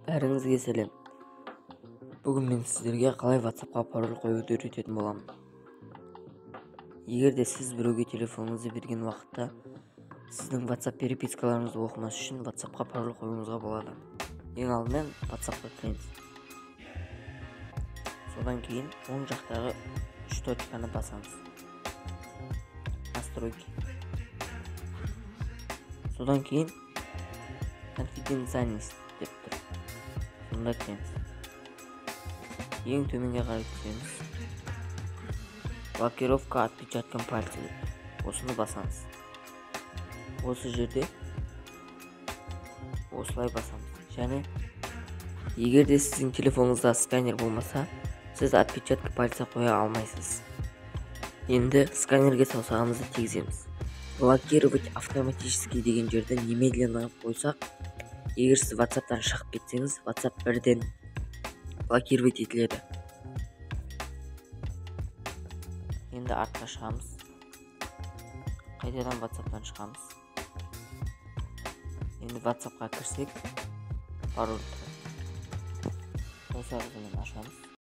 Бәріңізге сәлем. Бүгін мен сіздерге қалай WhatsApp-қа пароль қоюды үйрететін боламын. Егер де сіз біреуге телефоныңызды берген уақытта сіздің WhatsApp перепискаларыңызды оқымас үшін WhatsApp-қа пароль қоюыңызға болады. Ең алдымен WhatsApp-қа кіреміз. Содан кейін оң жақтағы 3 точканы басамыз. Настройки. Содан кейін конфиденциальность деп тұр. Сонда кіреміз. Ең төменге қарай түсеміз. Блокировка отпечатком пальца деп. Осыны басамыз. Осы жерде осылай басамыз. Және егер де сіздің телефоныңызда сканер болмаса, сіз отпечатка пальца қоя алмайсыз. Енді сканерге саусағымызды тигіземіз. Блокировать автоматически деген жерді немедленно қойсақ, егер сіз WhatsApp-тан шығып кетсеңіз, WhatsApp бірден блокировать етіледі. Енді артқа шығамыз. Қайтадан WhatsApp-тан шығамыз. Енді WhatsApp-қа кірсек, пароль тұрады. Осы арқылы ашамыз.